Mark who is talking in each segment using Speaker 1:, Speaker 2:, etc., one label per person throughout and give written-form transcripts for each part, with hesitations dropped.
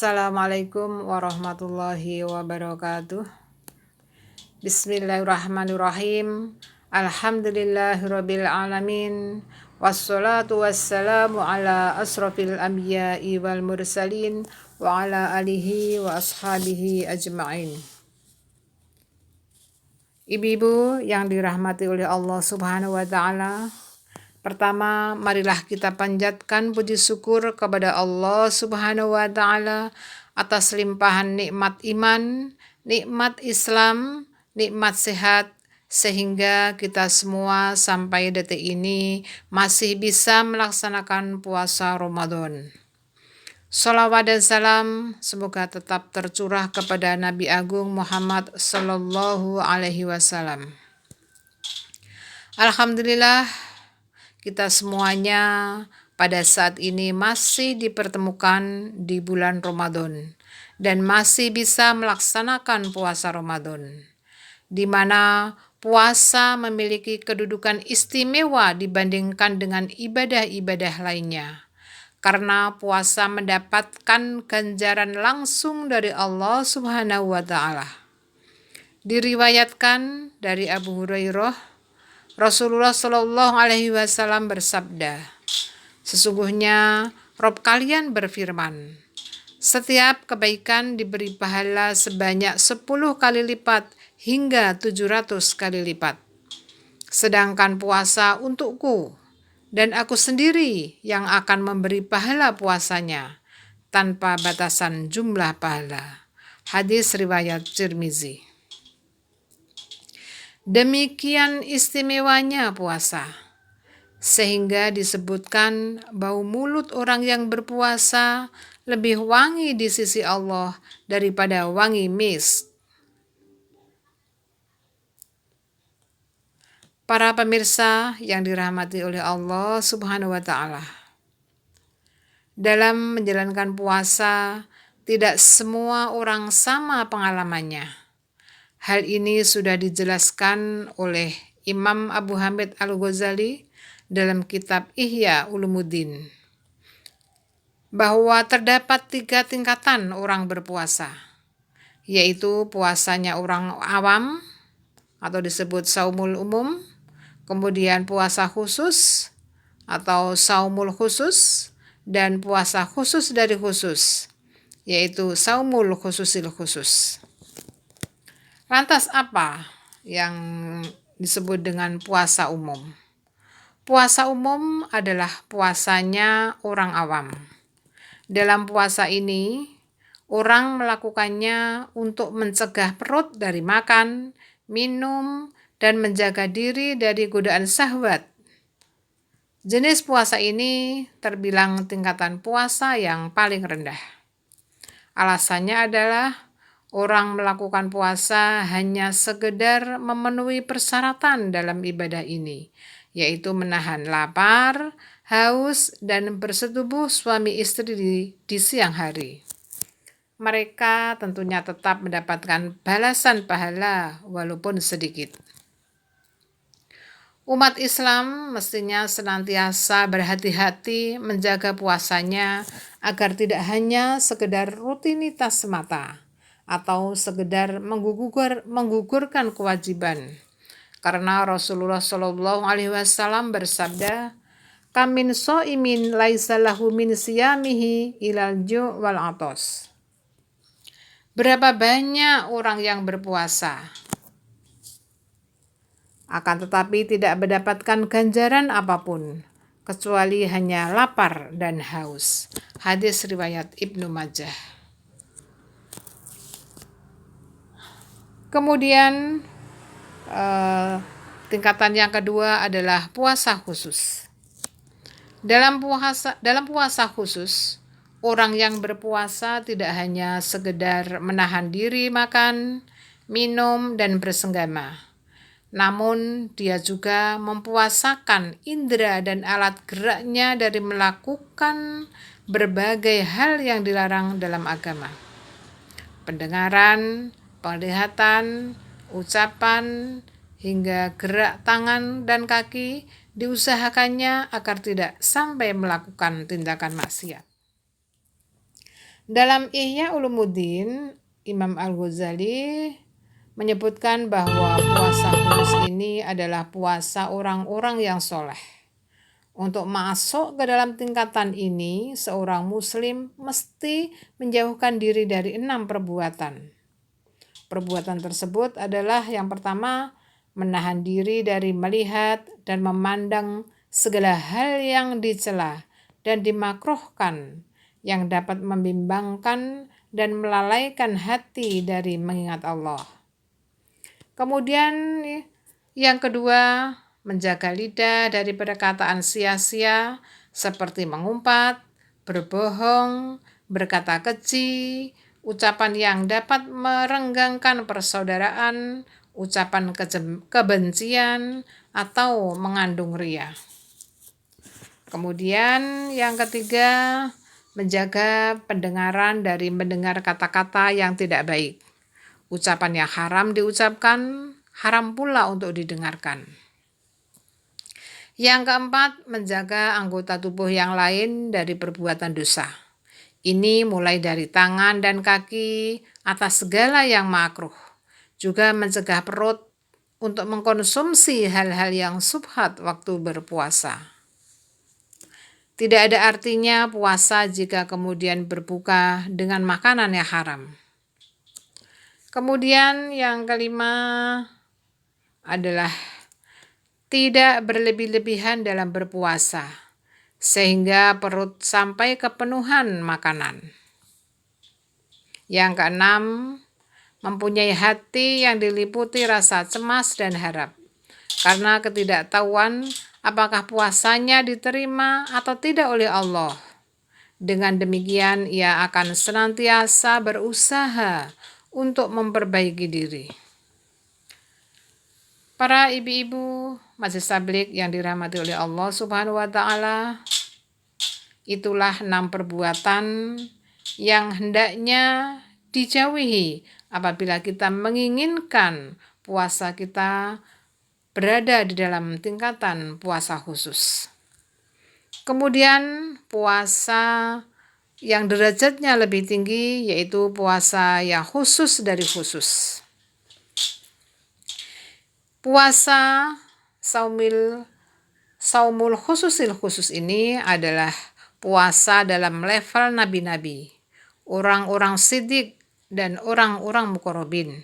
Speaker 1: Assalamualaikum warahmatullahi wabarakatuh. Bismillahirrahmanirrahim. Alhamdulillahirabbil alamin. Wassalatu wassalamu ala asrofil anbiya'i wal mursalin wa ala alihi wa ashabihi ajma'in. Ibu-ibu yang dirahmati oleh Allah Subhanahu wa taala, pertama, marilah kita panjatkan puji syukur kepada Allah Subhanahu wa taala atas limpahan nikmat iman, nikmat Islam, nikmat sehat, sehingga kita semua sampai detik ini masih bisa melaksanakan puasa Ramadan. Shalawat dan salam semoga tetap tercurah kepada Nabi Agung Muhammad Sallallahu Alaihi Wasallam. Alhamdulillah, kita semuanya pada saat ini masih dipertemukan di bulan Ramadan dan masih bisa melaksanakan puasa Ramadan, di mana puasa memiliki kedudukan istimewa dibandingkan dengan ibadah-ibadah lainnya. Karena puasa mendapatkan ganjaran langsung dari Allah Subhanahu wa taala. Diriwayatkan dari Abu Hurairah, Rasulullah Shallallahu Alaihi Wasallam bersabda, sesungguhnya Rob kalian berfirman, setiap kebaikan diberi pahala sebanyak 10 kali lipat hingga 700 kali lipat. Sedangkan puasa untukku dan aku sendiri yang akan memberi pahala puasanya tanpa batasan jumlah pahala. Hadis riwayat Tirmizi. Demikian istimewanya puasa, sehingga disebutkan bau mulut orang yang berpuasa lebih wangi di sisi Allah daripada wangi misk. Para pemirsa yang dirahmati oleh Allah Subhanahu wa taala, dalam menjalankan puasa tidak semua orang sama pengalamannya. Hal ini sudah dijelaskan oleh Imam Abu Hamid Al-Ghazali dalam kitab Ihya Ulumuddin, bahwa terdapat 3 tingkatan orang berpuasa, yaitu puasanya orang awam atau disebut saumul umum, kemudian puasa khusus atau saumul khusus, dan puasa khusus dari khusus, yaitu saumul khususil khusus. Lantas apa yang disebut dengan puasa umum? Puasa umum adalah puasanya orang awam. Dalam puasa ini, orang melakukannya untuk mencegah perut dari makan, minum, dan menjaga diri dari godaan syahwat. Jenis puasa ini terbilang tingkatan puasa yang paling rendah. Alasannya adalah orang melakukan puasa hanya sekedar memenuhi persyaratan dalam ibadah ini, yaitu menahan lapar, haus, dan bersetubuh suami istri di siang hari. Mereka tentunya tetap mendapatkan balasan pahala walaupun sedikit. Umat Islam mestinya senantiasa berhati-hati menjaga puasanya agar tidak hanya sekedar rutinitas semata atau sekedar menggugurkan kewajiban. Karena Rasulullah Shallallahu Alaihi Wasallam bersabda, "Kamin so'imin laisa lahu min siyamihi ilal ju' wal atos." Berapa banyak orang yang berpuasa, akan tetapi tidak mendapatkan ganjaran apapun, kecuali hanya lapar dan haus. Hadis riwayat Ibnu Majah. Kemudian tingkatan yang kedua adalah puasa khusus. Dalam puasa khusus, orang yang berpuasa tidak hanya sekedar menahan diri makan, minum, dan bersenggama, namun dia juga mempuasakan indera dan alat geraknya dari melakukan berbagai hal yang dilarang dalam agama. Pendengaran, penglihatan, ucapan, hingga gerak tangan dan kaki diusahakannya agar tidak sampai melakukan tindakan maksiat. Dalam Ihya Ulumuddin, Imam Al-Ghazali menyebutkan bahwa puasa khusus ini adalah puasa orang-orang yang soleh. Untuk masuk ke dalam tingkatan ini, seorang muslim mesti menjauhkan diri dari 6 perbuatan. Perbuatan tersebut adalah yang pertama, menahan diri dari melihat dan memandang segala hal yang dicela dan dimakruhkan yang dapat membimbangkan dan melalaikan hati dari mengingat Allah. Kemudian yang kedua, menjaga lidah dari perkataan sia-sia seperti mengumpat, berbohong, berkata keji, ucapan yang dapat merenggangkan persaudaraan, ucapan kebencian, atau mengandung riya. Kemudian yang ketiga, menjaga pendengaran dari mendengar kata-kata yang tidak baik. Ucapan yang haram diucapkan, haram pula untuk didengarkan. Yang keempat, menjaga anggota tubuh yang lain dari perbuatan dosa. Ini mulai dari tangan dan kaki atas segala yang makruh. Juga mencegah perut untuk mengkonsumsi hal-hal yang subhat waktu berpuasa. Tidak ada artinya puasa jika kemudian berbuka dengan makanan yang haram. Kemudian yang kelima adalah tidak berlebih-lebihan dalam berpuasa, sehingga perut sampai kepenuhan makanan. Yang keenam, mempunyai hati yang diliputi rasa cemas dan harap, karena ketidaktahuan apakah puasanya diterima atau tidak oleh Allah. Dengan demikian, ia akan senantiasa berusaha untuk memperbaiki diri. Para ibu-ibu majelis tabligh yang dirahmati oleh Allah Subhanahu wa taala, itulah 6 perbuatan yang hendaknya dijauhi apabila kita menginginkan puasa kita berada di dalam tingkatan puasa khusus. Kemudian puasa yang derajatnya lebih tinggi yaitu puasa yang khusus dari khusus. Puasa saumul khususil khusus ini adalah puasa dalam level nabi-nabi, orang-orang siddiq, dan orang-orang muqarrabin.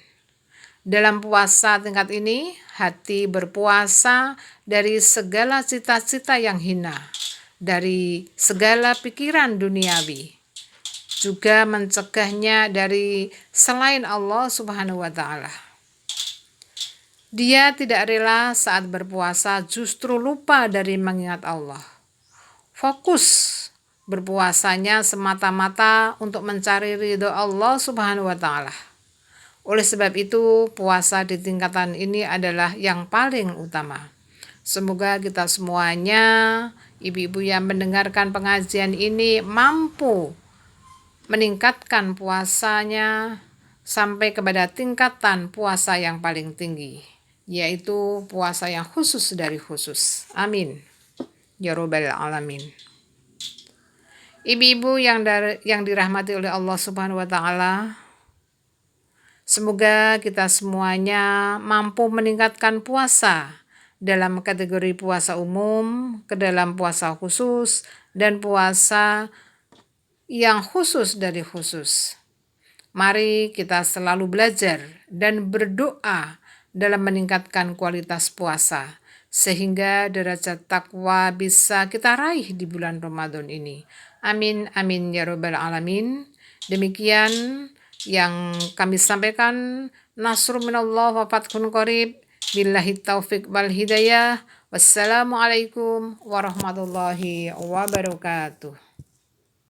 Speaker 1: Dalam puasa tingkat ini, hati berpuasa dari segala cita-cita yang hina, dari segala pikiran duniawi, juga mencegahnya dari selain Allah Subhanahu wa taala. Dia tidak rela saat berpuasa justru lupa dari mengingat Allah. Fokus berpuasanya semata-mata untuk mencari ridho Allah Subhanahu wa taala. Oleh sebab itu, puasa di tingkatan ini adalah yang paling utama. Semoga kita semuanya, ibu-ibu yang mendengarkan pengajian ini, mampu meningkatkan puasanya sampai kepada tingkatan puasa yang paling tinggi, yaitu puasa yang khusus dari khusus. Amin. Ya Rabbal Alamin. Ibu-ibu yang dirahmati oleh Allah Subhanahu wa taala, semoga kita semuanya mampu meningkatkan puasa dalam kategori puasa umum, ke dalam puasa khusus, dan puasa yang khusus dari khusus. Mari kita selalu belajar dan berdoa dalam meningkatkan kualitas puasa, sehingga derajat takwa bisa kita raih di bulan Ramadan ini. Amin, amin, ya Rabbal Alamin. Demikian yang kami sampaikan. Nasrun minallah wa fathun qarib. Billahi taufiq wal hidayah. Wassalamualaikum warahmatullahi wabarakatuh.